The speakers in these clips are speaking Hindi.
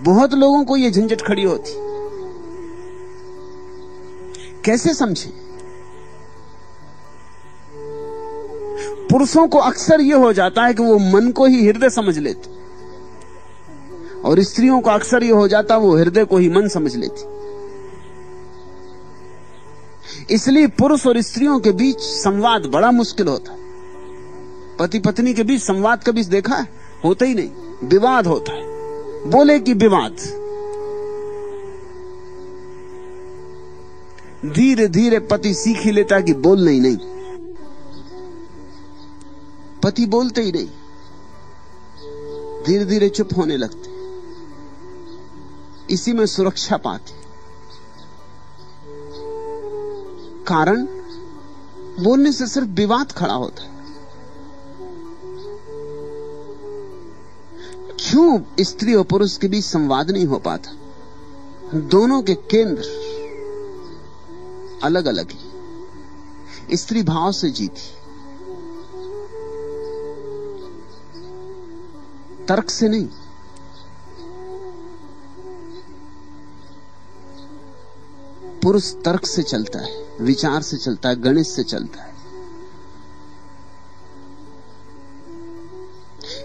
बहुत लोगों को यह झंझट खड़ी होती, कैसे समझें? पुरुषों को अक्सर यह हो जाता है कि वो मन को ही हृदय समझ लेते, और स्त्रियों को अक्सर यह हो जाता है वो हृदय को ही मन समझ लेती। इसलिए पुरुष और स्त्रियों के बीच संवाद बड़ा मुश्किल होता है। पति पत्नी के बीच संवाद कभी देखा है? होता ही नहीं, विवाद होता है, बोले कि विवाद। धीरे धीरे पति सीख ही लेता कि बोलना ही नहीं, पति बोलते ही नहीं, धीरे धीरे चुप होने लगते, इसी में सुरक्षा पाते। कारण बोलने से सिर्फ विवाद खड़ा होता है। क्यों स्त्री और पुरुष के बीच संवाद नहीं हो पाता? दोनों के केंद्र अलग अलग है। स्त्री भाव से जीती, तर्क से नहीं। पुरुष तर्क से चलता है, विचार से चलता है, गणित से चलता है।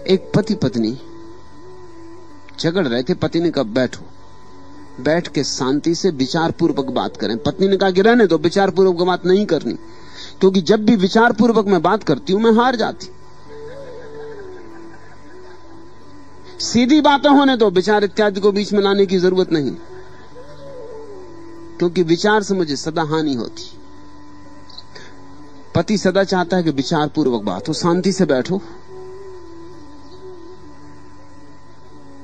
एक पति पत्नी झगड़ रहे थे, पति ने कहा बैठो, बैठ के शांति से विचार पूर्वक बात करें। पत्नी ने कहा कि रहने दो, विचार पूर्वक बात नहीं करनी, क्योंकि जब भी विचार पूर्वक मैं बात करती हूं मैं हार जाती। सीधी बातें होने दो, विचार इत्यादि को बीच में लाने की जरूरत नहीं, क्योंकि विचार से मुझे सदा हानि होती। पति सदा चाहता है कि विचार पूर्वक बात हो, शांति से बैठो,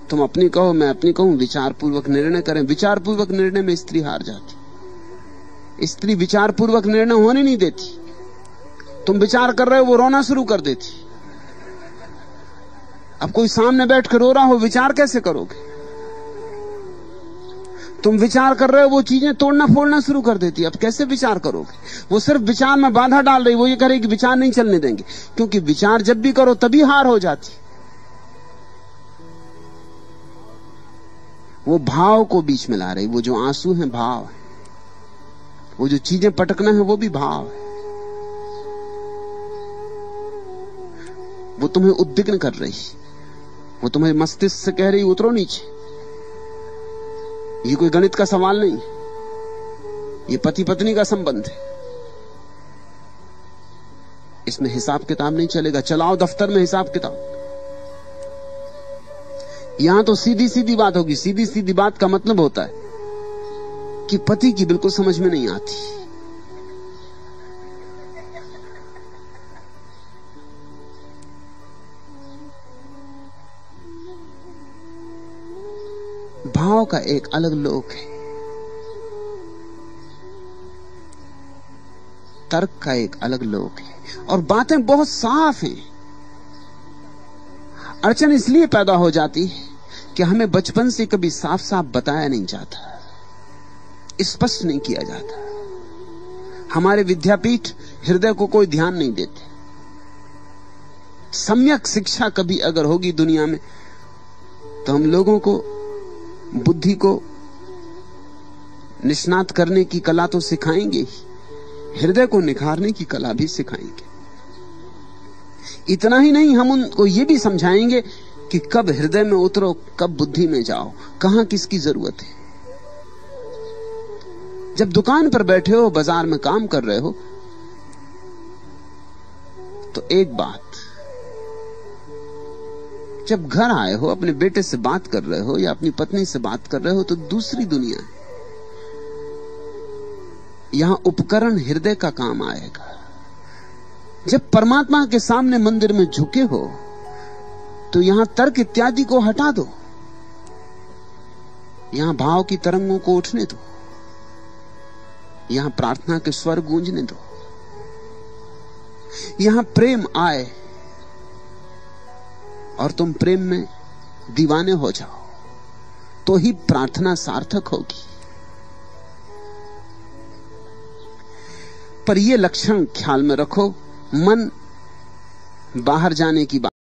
तुम अपनी कहो मैं अपनी कहूं, विचार पूर्वक निर्णय करें। विचार पूर्वक निर्णय में स्त्री हार जाती। स्त्री विचार पूर्वक निर्णय होने नहीं देती। तुम विचार कर रहे हो, वो रोना शुरू कर देती। अब कोई सामने बैठ कर रो रहा हो, विचार कैसे करोगे? तुम विचार कर रहे हो, वो चीजें तोड़ना फोड़ना शुरू कर देती। अब कैसे विचार करोगे? वो सिर्फ विचार में बाधा डाल रही, वो ये करेगी विचार नहीं चलने देंगे, क्योंकि विचार जब भी करो तभी हार हो जाती। वो भाव को बीच में ला रही, वो जो आंसू हैं भाव है, वो जो चीजें पटकना है वो भी भाव है। वो तुम्हें उद्विग्न कर रही, वो तुम्हें मस्तिष्क से कह रही उतरो नीचे। ये कोई गणित का सवाल नहीं, ये पति पत्नी का संबंध है, इसमें हिसाब किताब नहीं चलेगा। चलाओ दफ्तर में हिसाब किताब। यहां तो सीधी सीधी बात होगी। सीधी सीधी बात का मतलब होता है कि पति की बिल्कुल समझ में नहीं आती। भाव का एक अलग लोक है, तर्क का एक अलग लोक है, और बातें बहुत साफ हैं। अड़चन इसलिए पैदा हो जाती है कि हमें बचपन से कभी साफ साफ बताया नहीं जाता, स्पष्ट नहीं किया जाता। हमारे विद्यापीठ हृदय को कोई ध्यान नहीं देते। सम्यक शिक्षा कभी अगर होगी दुनिया में तो हम लोगों को बुद्धि को निष्णात करने की कला तो सिखाएंगे ही, हृदय को निखारने की कला भी सिखाएंगे। इतना ही नहीं, हम उनको ये भी समझाएंगे कि कब हृदय में उतरो, कब बुद्धि में जाओ, कहां किसकी जरूरत है। जब दुकान पर बैठे हो, बाजार में काम कर रहे हो, तो एक बात, जब घर आए हो, अपने बेटे से बात कर रहे हो या अपनी पत्नी से बात कर रहे हो, तो दूसरी दुनिया है। यहां उपकरण हृदय का काम आएगा। जब परमात्मा के सामने मंदिर में झुके हो तो यहां तर्क इत्यादि को हटा दो, यहां भाव की तरंगों को उठने दो, यहां प्रार्थना के स्वर गूंजने दो, यहां प्रेम आए और तुम प्रेम में दीवाने हो जाओ, तो ही प्रार्थना सार्थक होगी। पर यह लक्षण ख्याल में रखो, मन बाहर जाने की बात